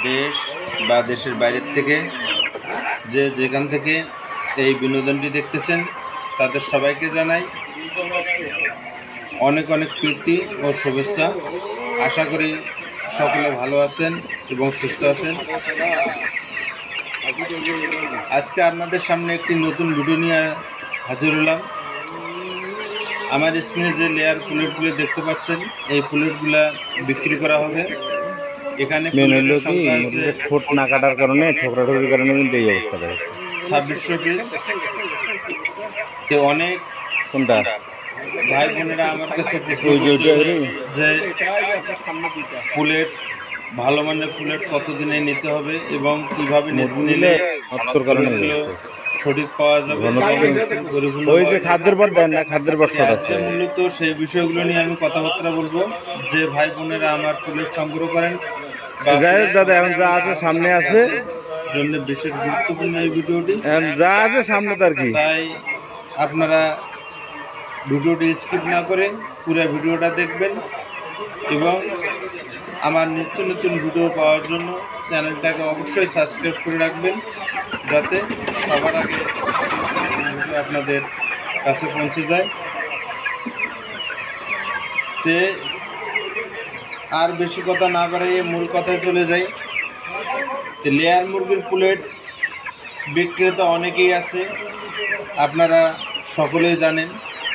দেশ বা দেশের বাইরের থেকে যে যেখান থেকে এই বিনোদনটি দেখতেছেন তাদের সবাইকে জানাই অনেক অনেক প্রীতি ও শুভেচ্ছা। আশা করি সকলে ভালো আছেন এবং সুস্থ আছেন। আজকে আপনাদের সামনে একটি নতুন ভিডিও নিয়ে হাজির হলাম। আমার স্ক্রিনে যে লেয়ার প্লেটগুলো দেখতে পাচ্ছেন, এই প্লেটগুলো বিক্রি করা হবে। এখানে ঠোঁট না কাটার কারণে ঠোকরাঠুকির কারণে কিন্তু এই অবস্থাটা 2600 পিস। তো অনেক কোনটা ভাই বোনেরা আমার কাছে প্রশ্ন যে প্লেট ভালো মানের প্লেট কতদিনে নিতে হবে এবং কিভাবে নিলে সঠিক পাওয়া যাবে, ওই যে খাদ্যের পর দেন না, খাদ্যের পর মূলত সেই বিষয়গুলো নিয়ে আমি কথাবার্তা বলবো। যে ভাই বোনেরা আমার প্লেট সংগ্রহ করেন দাদা এখন যা আছে সামনে আছে জন্য বিশেষ গুরুত্বপূর্ণ এই ভিডিওটি, যা আছে সামনে তার কি, তাই আপনারা ভিডিওটি স্কিপ না করে পুরো ভিডিওটা দেখবেন এবং আমার নিত্য নতুন ভিডিও পাওয়ার জন্য চ্যানেলটাকে অবশ্যই সাবস্ক্রাইব করে রাখবেন, যাতে সবার আগে ভিডিও আপনাদের কাছে পৌঁছে যায়। তে আর বেশি কথা না বাড়িয়ে মূল কথায় চলে যাই। তো লেয়ার মুরগির প্লেট বিক্রেতা অনেকেই আছে, আপনারা সকলেই জানেন,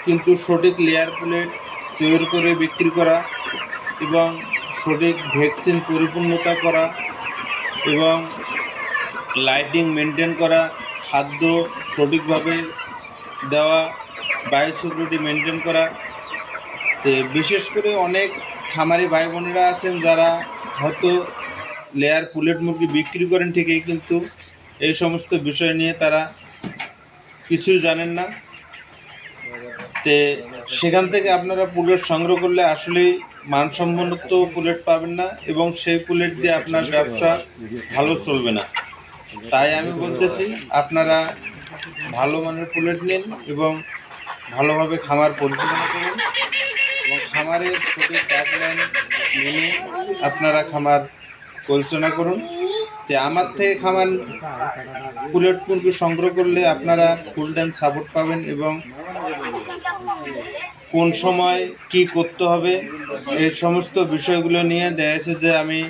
কিন্তু সঠিক লেয়ার প্লেট তৈরি করে বিক্রি করা এবং সঠিক ভ্যাকসিন পরিপূর্ণতা করা এবং লাইটিং মেনটেন করা, খাদ্য সঠিকভাবে দেওয়া, বায়োসিকিউরিটি মেনটেন করা। তো বিশেষ করে অনেক খামারি ভাই বোনেরা আছেন যারা হয়তো লেয়ার প্লেট মুরগি বিক্রি করেন ঠিকই, কিন্তু এই সমস্ত বিষয় নিয়ে তারা কিছুই জানেন না। তে সেখান থেকে আপনারা প্লেট সংগ্রহ করলে আসলেই মানসম্মত প্লেট পাবেন না এবং সেই প্লেট দিয়ে আপনার ব্যবসা ভালো চলবে না। তাই আমি বলতেছি আপনারা ভালো মানের প্লেট নিন এবং ভালোভাবে খামার পরিচালনা করুন এবং খামারের সঠিক গাইডলাইন মেনে আপনারা খামার পরিচালনা করুন। তো আমার থেকে খামার প্লেট মুরগি সংগ্রহ করলে আপনারা ফুল টাইম সাপোর্ট পাবেন এবং কোন সময় কি করতে হবে এই সমস্ত বিষয়গুলো নিয়ে দেখা যাচ্ছে যে আমি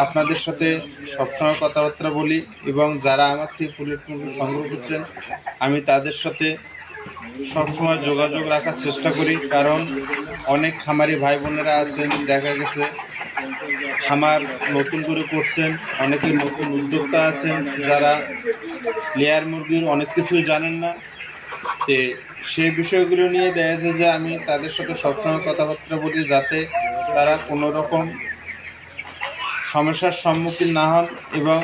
আপনাদের সাথে সবসময় কথাবার্তা বলি এবং যারা আমার থেকে প্লেট মুরগি সংগ্রহ করছেন আমি তাদের সাথে সবসময় যোগাযোগ রাখার চেষ্টা করি। কারণ অনেক খামারি ভাই বোনেরা আছেন, দেখা গেছে খামার নতুন করে করছেন, অনেকে নতুন উদ্যোক্তা আছেন যারা লেয়ার মুরগির অনেক কিছুই জানেন না। তো সেই বিষয়গুলো নিয়ে দেখা যায় যে আমি তাদের সাথে সবসময় কথাবার্তা বলি, যাতে তারা কোনো রকম সমস্যার সম্মুখীন না হন এবং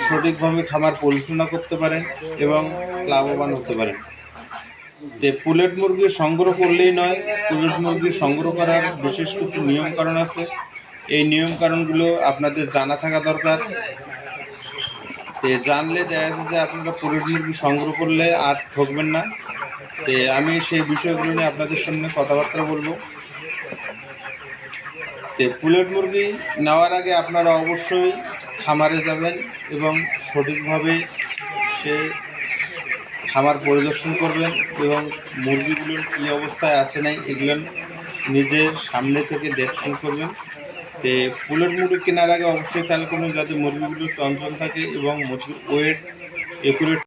সঠিকভাবে খামার পরিচালনা করতে পারেন এবং লাভবান হতে পারেন। তো প্লেট মুরগি সংগ্রহ করলেই নয়, প্লেট মুরগি সংগ্রহ করার বিশেষ কিছু নিয়মকানুন আছে। এই নিয়মকানুনগুলো আপনাদের জানা থাকা দরকার। তো জানলে দেখা যাচ্ছে যে আপনারা প্লেট মুরগি সংগ্রহ করলে আর ঠকবেন না। তো আমি সেই বিষয়গুলো নিয়ে আপনাদের সামনে কথাবার্তা বলবো। তো প্লেট মুরগি নেওয়ার আগে আপনারা অবশ্যই খামারে যাবেন এবং সঠিকভাবে সে খামার পরিদর্শন করবেন এবং মুরগিগুলোর কী অবস্থায় আছে নাই এগুলো নিজের সামনে থেকে দেখশন করবেন। তো প্লেট মুরগি কেনার আগে অবশ্যই খেয়াল করবেন যাতে মুরগিগুলো চঞ্চল থাকে এবং মুরগির ওয়েট একুরেট